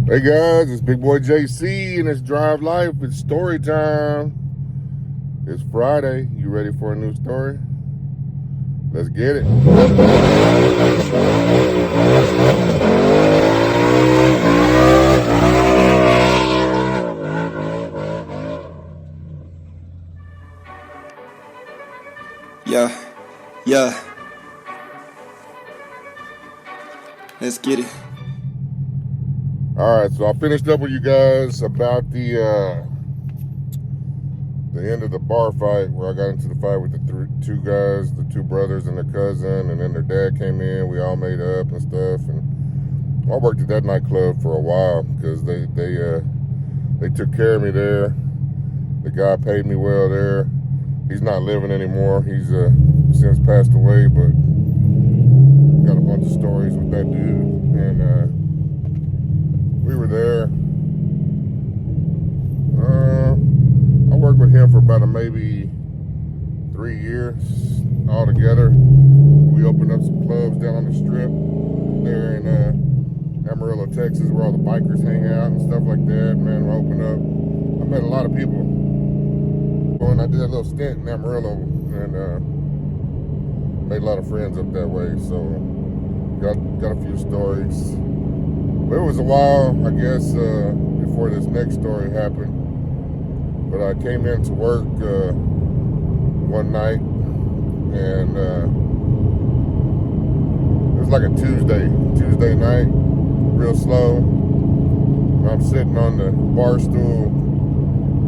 Hey guys, it's Big Boy JC and it's Drive Life. It's story time. It's Friday. You ready for a new story? Let's get it. Yeah. Let's get it. All right, so I finished up with you guys about the end of the bar fight where I got into the fight with the two guys, the two brothers and their cousin, and then their dad came in. We all made up and stuff, and I worked at that nightclub for a while because they took care of me there. The guy paid me well there. He's not living anymore. He's since passed away, but got a bunch of stories with that dude, and we were there. I worked with him for about maybe 3 years altogether. We opened up some clubs down on the strip there in Amarillo, Texas, where all the bikers hang out and stuff like that. Man, we opened up. I met a lot of people. When I did a little stint in Amarillo and made a lot of friends up that way. So got a few stories. But it was a while, I guess, before this next story happened. But I came into work one night, and it was like a Tuesday night, real slow. And I'm sitting on the bar stool,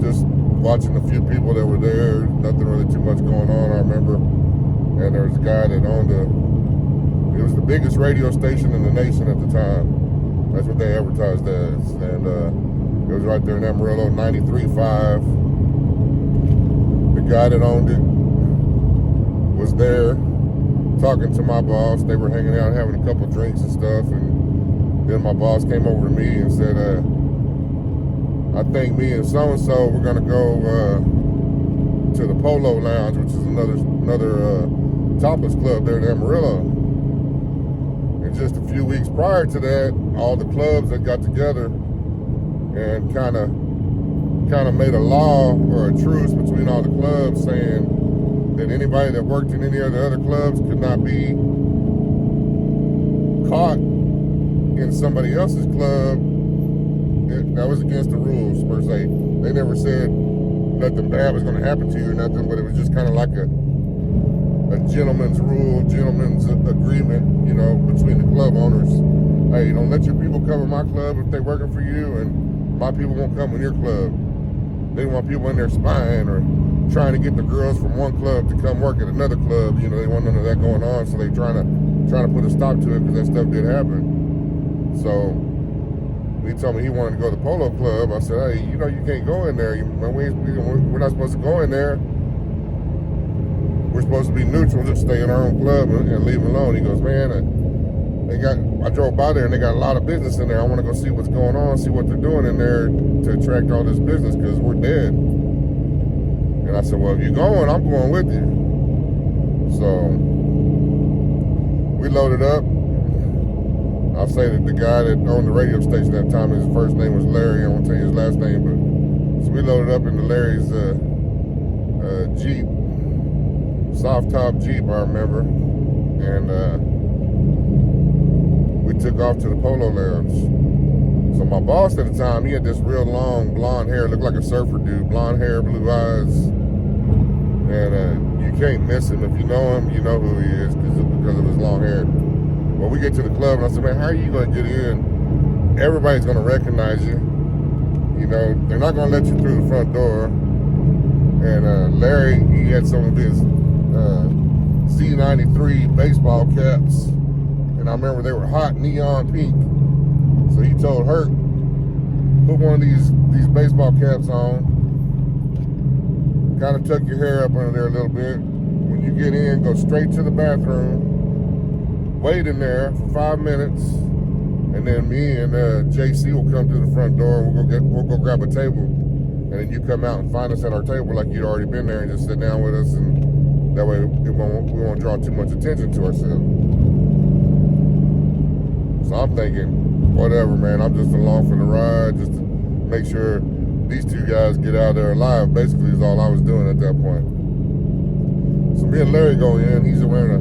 just watching a few people that were there. Nothing really too much going on, I remember. And there was a guy that owned it was the biggest radio station in the nation at the time. That's what they advertised as. And it was right there in Amarillo, 93.5. The guy that owned it was there talking to my boss. They were hanging out, having a couple drinks and stuff. And then my boss came over to me and said, I think me and so-and-so, we're going to go to the Polo Lounge, which is another topless club there in Amarillo. And just a few weeks prior to that, all the clubs that got together and kind of made a law or a truce between all the clubs saying that anybody that worked in any of the other clubs could not be caught in somebody else's club. That was against the rules, per se. They never said nothing bad was going to happen to you or nothing, but it was just kind of like a gentleman's rule, gentleman's agreement, between the club owners. Hey, don't let your people cover my club if they're working for you, and my people won't come in your club. They want people in there spying or trying to get the girls from one club to come work at another club. They want none of that going on, so they trying to put a stop to it because that stuff did happen. So he told me he wanted to go to the Polo Club. I said, hey, you can't go in there. We're not supposed to go in there. We're supposed to be neutral, just stay in our own club and leave them alone. He goes, man, I drove by there and they got a lot of business in there. I want to go see what's going on, see what they're doing in there to attract all this business because we're dead. And I said, well, if you're going, I'm going with you. So we loaded up. I'll say that the guy that owned the radio station at the time, his first name was Larry. I won't tell you his last name, but so we loaded up into Larry's Jeep, soft top Jeep, I remember, and we took off to the Polo Lounge. So my boss at the time, he had this real long blonde hair, looked like a surfer dude, blonde hair, blue eyes, and you can't miss him. If you know him, you know who he is because of his long hair. Well, we get to the club, and I said, man, how are you going to get in? Everybody's going to recognize you. They're not going to let you through the front door. And Larry, he had some of his Z93 baseball caps. And I remember they were hot neon pink. So he told Hurt, put one of these baseball caps on. Kind of tuck your hair up under there a little bit. When you get in, go straight to the bathroom. Wait in there for 5 minutes, and then me and JC will come to the front door. And we'll go grab a table, and then you come out and find us at our table like you'd already been there, and just sit down with us, and that way we won't draw too much attention to ourselves. So I'm thinking, whatever, man. I'm just along for the ride, just to make sure these two guys get out of there alive. Basically, is all I was doing at that point. So me and Larry go in. He's wearing a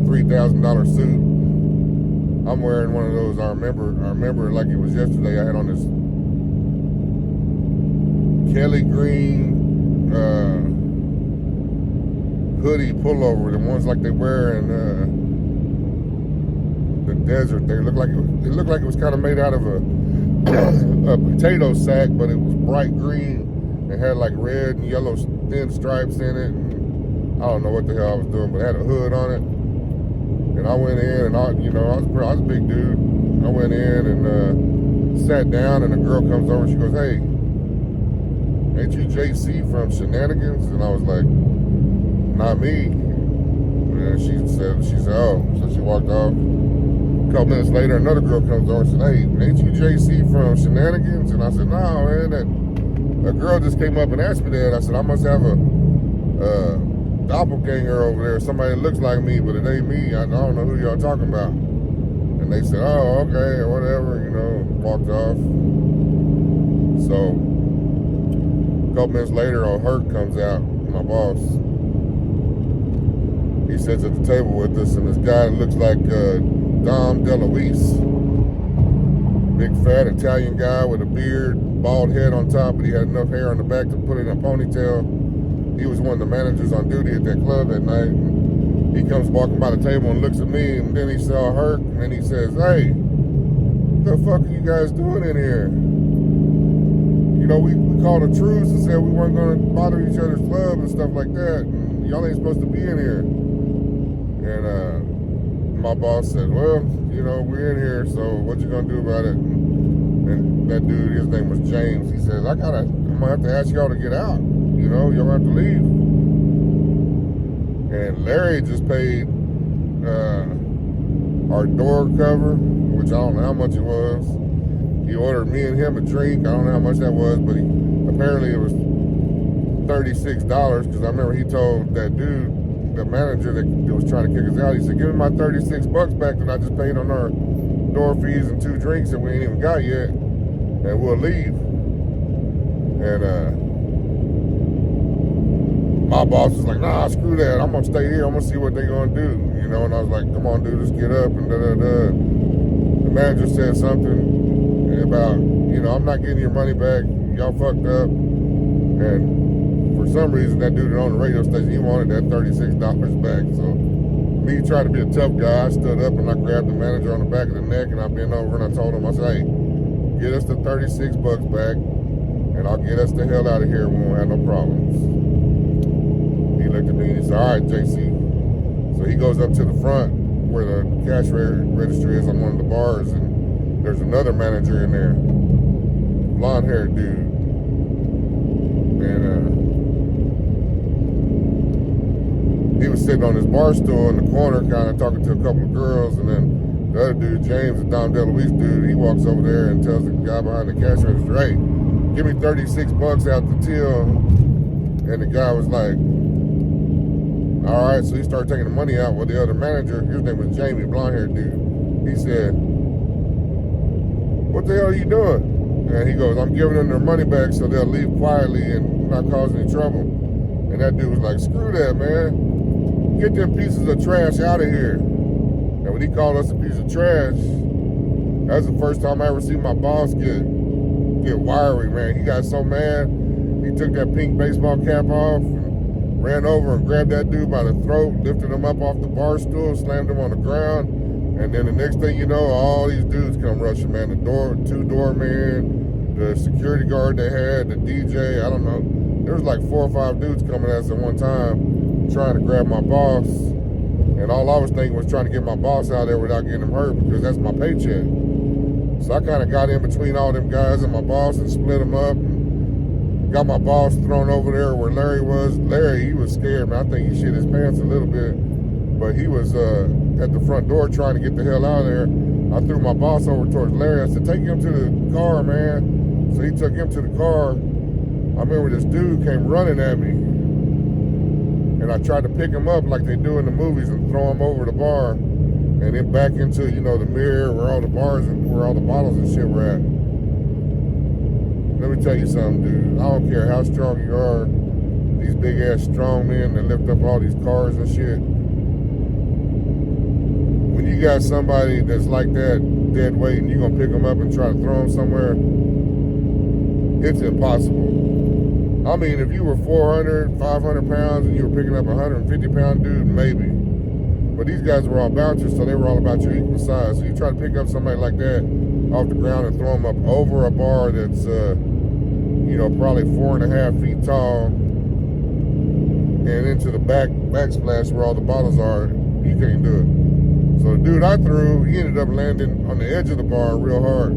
$3,000 suit. I'm wearing one of those. I remember like it was yesterday. I had on this Kelly green hoodie pullover, the ones like they wear in the desert. They look like it looked like it was kind of made out of a potato sack, but it was bright green and had like red and yellow thin stripes in it. And I don't know what the hell I was doing, but it had a hood on it. And I went in, and I was a big dude. I went in and sat down, and a girl comes over. She goes, "Hey, ain't you JC from Shenanigans?" And I was like, "Not me." And she said, "Oh." So she walked off. A couple minutes later, another girl comes over and said, "Hey, ain't you JC from Shenanigans?" And I said, "No, man, that girl just came up and asked me that." I said, "I must have a doppelganger over there, somebody that looks like me, but it ain't me. I don't know who y'all talking about." And they said, "Oh, okay," or whatever, walked off. So a couple minutes later, old Hurt comes out, my boss. He sits at the table with us, and this guy that looks like Dom DeLuise, big fat Italian guy with a beard, bald head on top, but he had enough hair on the back to put it in a ponytail. He was one of the managers on duty at that club that night. And he comes walking by the table and looks at me, and then he saw Hurt, and then he says, "Hey, what the fuck are you guys doing in here? We called a truce and said we weren't going to bother each other's club and stuff like that, and y'all ain't supposed to be in here." And my boss said, "Well, we're in here, so what you going to do about it?" And that dude, his name was James, he says, I'm going to have to ask y'all to get out. Y'all have to leave. And Larry just paid our door cover, which I don't know how much it was. He ordered me and him a drink. I don't know how much that was, but apparently it was $36, because I remember he told that dude, the manager that was trying to kick us out, he said, "Give me my $36 back that I just paid on our door fees and 2 drinks that we ain't even got yet, and we'll leave." And my boss was like, "Nah, screw that. I'm going to stay here. I'm going to see what they're going to do." And I was like, "Come on, dude, just get up." And da-da-da. The manager said something about, "I'm not getting your money back. Y'all fucked up." And for some reason, that dude that owned the radio station, he wanted that $36 back. So me trying to be a tough guy, I stood up and I grabbed the manager on the back of the neck, and I bent over and I told him, I said, "Hey, get us the $36 back, and I'll get us the hell out of here. We won't have no problems." He looked at me and he said, "All right, JC." So he goes up to the front where the cash register is on one of the bars, and there's another manager in there, blonde-haired dude. And he was sitting on his bar stool in the corner, kind of talking to a couple of girls, and then the other dude, James, the Dom DeLuise dude, he walks over there and tells the guy behind the cash register, "Hey, give me $36 out the till." And the guy was like, "All right." So he started taking the money out with the other manager. His name was Jamie, blonde-haired dude. He said, "What the hell are you doing?" And he goes, "I'm giving them their money back so they'll leave quietly and not cause any trouble." And that dude was like, "Screw that, man. Get them pieces of trash out of here." And when he called us a piece of trash, that was the first time I ever seen my boss get wiry, man. He got so mad, he took that pink baseball cap off and ran over and grabbed that dude by the throat, lifted him up off the bar stool, slammed him on the ground. And then the next thing you know, all these dudes come rushing, man. The 2 doormen, the security guard they had, the DJ, I don't know. There was like 4 or 5 dudes coming at us at one time trying to grab my boss. And all I was thinking was trying to get my boss out there without getting him hurt, because that's my paycheck. So I kind of got in between all them guys and my boss and split them up. And got my boss thrown over there where Larry was. Larry, he was scared, man. I think he shit his pants a little bit. But he was at the front door trying to get the hell out of there. I threw my boss over towards Larry. I said, "Take him to the car, man." So he took him to the car. I remember this dude came running at me. And I tried to pick him up like they do in the movies and throw him over the bar. and then back into, the mirror where all the bars and where all the bottles and shit were at. Let me tell you something, dude. I don't care how strong you are. These big ass strong men that lift up all these cars and shit. When you got somebody that's like that, dead weight, and you're gonna pick them up and try to throw them somewhere, it's impossible. I mean, if you were 400, 500 pounds and you were picking up a 150-pound dude, maybe. But these guys were all bouncers, so they were all about your equal size. So you try to pick up somebody like that off the ground and throw them up over a bar that's, probably 4.5 feet tall and into the backsplash where all the bottles are, you can't do it. So the dude I threw, he ended up landing on the edge of the bar real hard.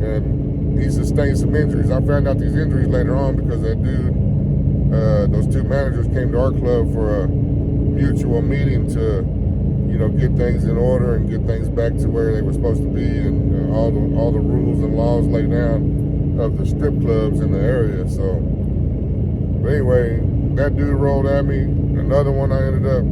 And he sustained some injuries. I found out these injuries later on because that dude, those two managers came to our club for a mutual meeting to, get things in order and get things back to where they were supposed to be, and all the rules and laws laid down of the strip clubs in the area. So, but anyway, that dude rolled at me. Another one I ended up,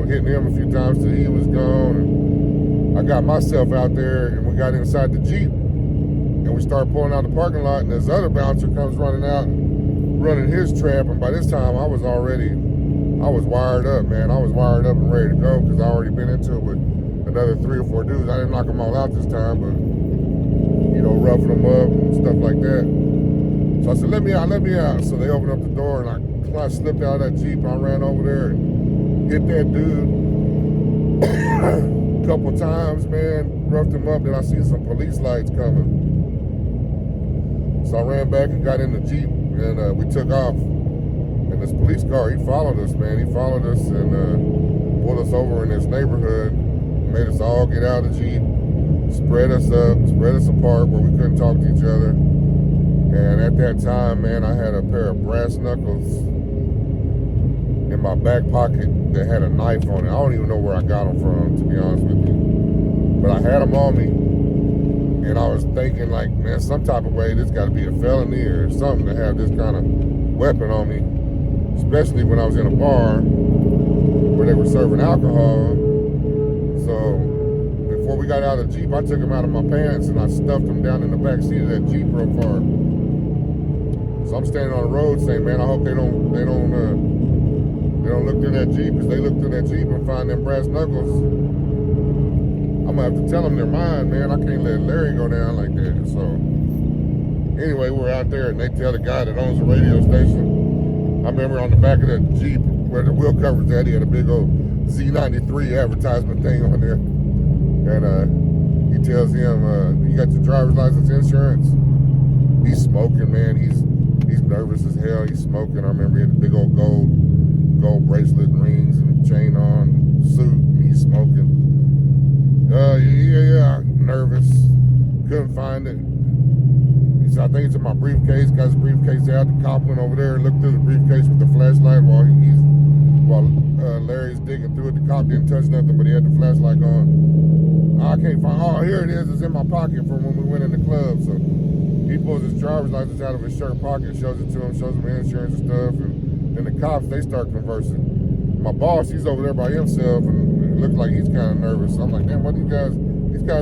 hitting him a few times till he was gone. And I got myself out there, and we got inside the Jeep, and we started pulling out the parking lot, and this other bouncer comes running out, running his trap, and by this time I was wired up, man. I was wired up and ready to go because I already been into it with another 3 or 4 dudes. I didn't knock them all out this time, but, roughing them up and stuff like that. So I said, let me out. So they opened up the door, and I slipped out of that Jeep, and I ran over there and hit that dude a couple times, man. Roughed him up. Then I seen some police lights coming. So I ran back and got in the Jeep, and we took off. And this police car, he followed us, man. He followed us and pulled us over in this neighborhood, made us all get out of the Jeep, spread us apart where we couldn't talk to each other. And at that time, man, I had a pair of brass knuckles in my back pocket that had a knife on it. I don't even know where I got them from, to be honest with you. But I had them on me, and I was thinking, like, man, some type of way, this got to be a felony or something to have this kind of weapon on me. Especially when I was in a bar where they were serving alcohol. So before we got out of the Jeep, I took them out of my pants and I stuffed them down in the back seat of that Jeep real far. So I'm standing on the road saying, man, I hope they don't look through that Jeep. Because they look through that Jeep and find them brass knuckles, I'm gonna have to tell them they're mine, man. I can't let Larry go down like that. So anyway, we're out there and they tell the guy that owns the radio station. I remember on the back of that Jeep where the wheel cover's at, he had a big old Z93 advertisement thing on there. And he tells him, you got your driver's license, insurance? He's smoking, man. He's nervous as hell. He's smoking. I remember he had a big old gold bracelet and rings and chain on, suit. He's smoking. Yeah, nervous. Couldn't find it. I think it's in my briefcase. Got his briefcase out. The cop went over there and looked through the briefcase with the flashlight while Larry's digging through it. The cop didn't touch nothing, but he had the flashlight on. I can't find. Oh, here it is. It's in my pocket from when we went in the club. So he pulls his driver's license out of his shirt pocket, shows it to him, shows him insurance and stuff, and then the cops, they start conversing. My boss, he's over there by himself, and it looks like he's kind of nervous. So I'm like, damn, what these guys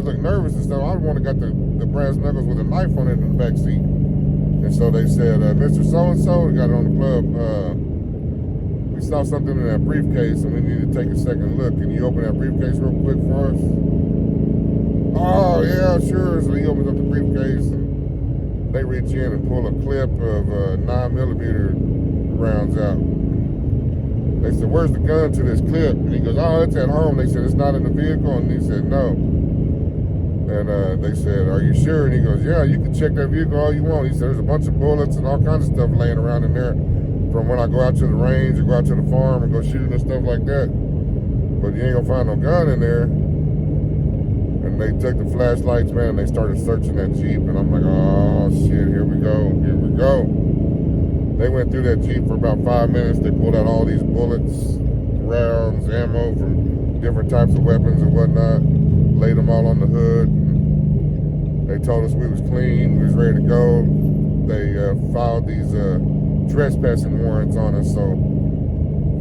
look nervous and stuff. I would want to got the brass knuckles with a knife on it in the back seat. And so they said, Mr. So-and-so, we got it on the club. We saw something in that briefcase and we need to take a second look. Can you open that briefcase real quick for us? Oh, yeah, sure. So he opens up the briefcase and they reach in and pull a clip of 9mm rounds out. They said, where's the gun to this clip? And he goes, oh, it's at home. They said, it's not in the vehicle? And he said, no. And they said, are you sure? And he goes, yeah, you can check that vehicle all you want. He said, there's a bunch of bullets and all kinds of stuff laying around in there from when I go out to the range or go out to the farm and go shooting and stuff like that. But you ain't gonna find no gun in there. And they took the flashlights, man, and they started searching that Jeep. And I'm like, oh, shit, here we go. They went through that Jeep for about 5 minutes. They pulled out all these bullets, rounds, ammo from different types of weapons and whatnot. Laid them all on the hood. They told us we was clean, we was ready to go. They filed these trespassing warrants on us. So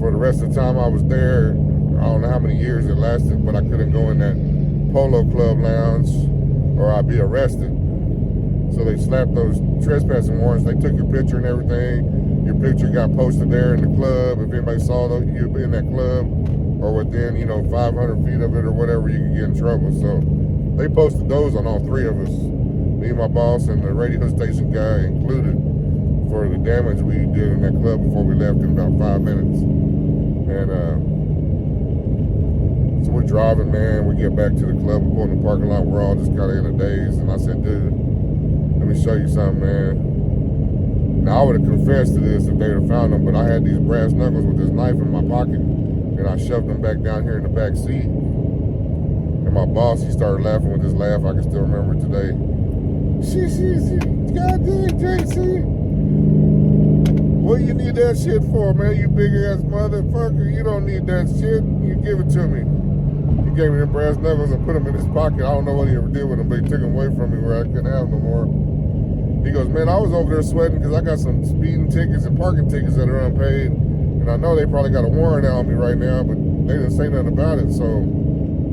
for the rest of the time I was there, I don't know how many years it lasted, but I couldn't go in that Polo Club lounge or I'd be arrested. So they slapped those trespassing warrants. They took your picture and everything. Your picture got posted there in the club. If anybody saw you in that club or within, 500 feet of it or whatever, you could get in trouble. So they posted those on all three of us. Me and my boss and the radio station guy included, for the damage we did in that club before we left in about 5 minutes. And so we're driving, man. We get back to the club, we pull in the parking lot. We're all just kind of in a daze. And I said, dude, let me show you something, man. Now, I would have confessed to this if they would have found them, but I had these brass knuckles with this knife in my pocket, and I shoved them back down here in the back seat. And my boss, he started laughing with his laugh. I can still remember it today. Goddamn, JC. What you need that shit for, man? You big ass motherfucker. You don't need that shit. You give it to me. He gave me them brass knuckles and put them in his pocket. I don't know what he ever did with them, but he took them away from me where I couldn't have them no more. He goes, man, I was over there sweating because I got some speeding tickets and parking tickets that are unpaid. And I know they probably got a warrant out on me right now, but they didn't say nothing about it, so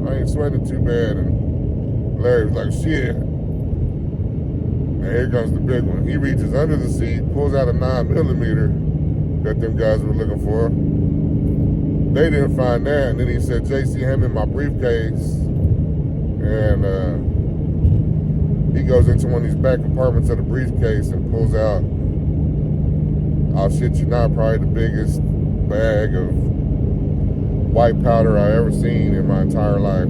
I ain't sweating too bad. And Larry was like, shit. And here comes the big one. He reaches under the seat, pulls out a 9mm that them guys were looking for. They didn't find that. And then he said, JC, hand me my briefcase. And he goes into one of these back compartments of the briefcase and pulls out, I'll shit you not, probably the biggest bag of white powder I ever seen in my entire life.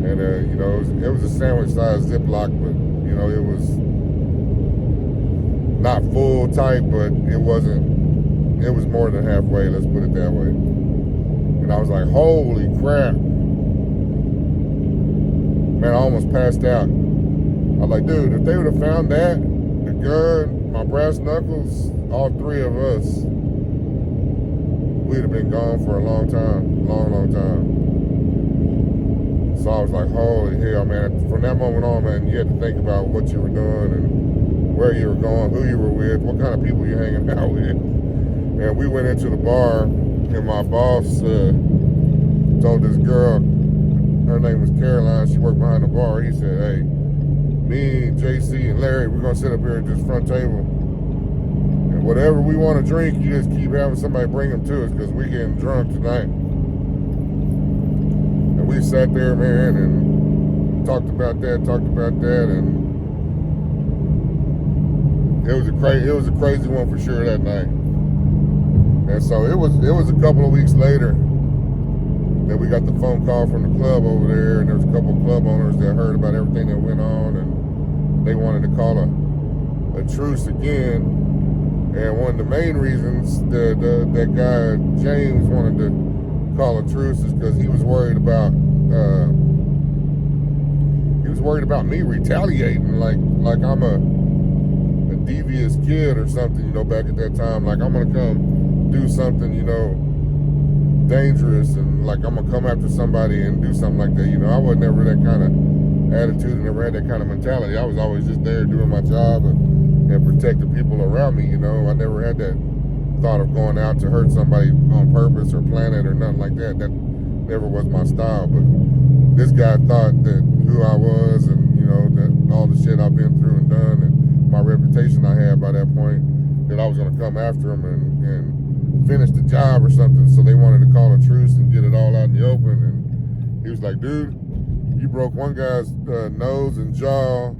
And it was a sandwich-sized Ziploc, but it was not full tight, but it was more than halfway, let's put it that way. And I was like, holy crap. Man, I almost passed out. I was like, dude, if they would have found that, the gun, my brass knuckles, all three of us, we'd have been gone for a long time, long time. So I was like, holy hell, man. From that moment on, man, you had to think about what you were doing and where you were going, who you were with, what kind of people you're hanging out with. And we went into the bar, and my boss told this girl, her name was Caroline, she worked behind the bar. He said, hey, me, JC, and Larry, we're going to sit up here at this front table. And whatever we want to drink, you just keep having somebody bring them to us because we're getting drunk tonight. And we sat there, man, and talked about that, and it was a crazy one for sure that night. And so it was a couple of weeks later that we got the phone call from the club over there, and there was a couple of club owners that heard about everything that went on, and they wanted to call a truce again. And one of the main reasons that guy James wanted to call a truce is because he was worried about me retaliating, like I'm a devious kid or something, back at that time. Like I'm gonna come do something, dangerous, and like I'm gonna come after somebody and do something like that. I was never that kind of attitude and never had that kind of mentality. I was always just there doing my job and protect the people around me. I never had that thought of going out to hurt somebody on purpose or plan it or nothing like that. That never was my style. But this guy thought that who I was and that all the shit I've been through and done and my reputation I had by that point, that I was gonna come after him and finish the job or something. So they wanted to call a truce and get it all out in the open. And he was like, dude, you broke one guy's nose and jaw,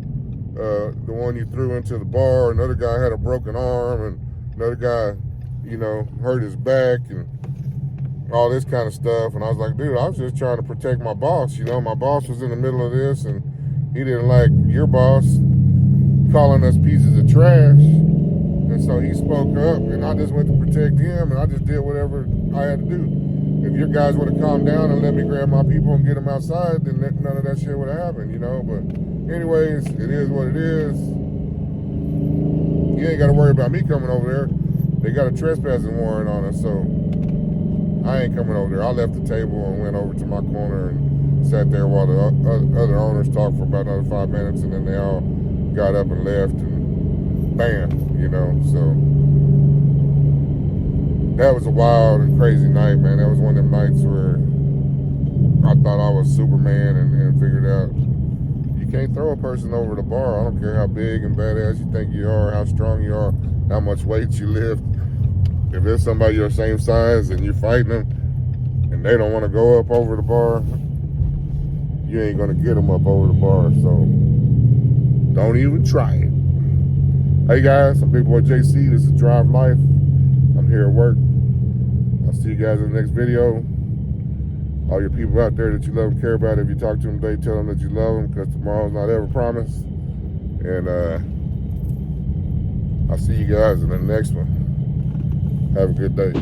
the one you threw into the bar. Another guy had a broken arm, and another guy, hurt his back and all this kind of stuff. And I was like, dude, I was just trying to protect my boss. My boss was in the middle of this, and he didn't like your boss calling us pieces of trash. And so he spoke up, and I just went to protect him, and I just did whatever I had to do. If your guys would have calmed down and let me grab my people and get them outside, then none of that shit would have happened, But anyways, it is what it is. You ain't got to worry about me coming over there. They got a trespassing warrant on us, so I ain't coming over there. I left the table and went over to my corner and sat there while the other owners talked for about another 5 minutes, and then they all got up and left, and bam, so that was a wild and crazy night, man. That was one of them nights where I thought I was Superman and figured out you can't throw a person over the bar. I don't care how big and badass you think you are, how strong you are, how much weight you lift. If there's somebody your same size and you're fighting them and they don't want to go up over the bar, you ain't gonna get them up over the bar. So don't even try it. Hey guys, I'm Big Boy JC. This is Drive Life. I'm here at work. I'll see you guys in the next video. All your people out there that you love and care about, if you talk to them today, tell them that you love them, because tomorrow's not ever promised. And I'll see you guys in the next one. Have a good day.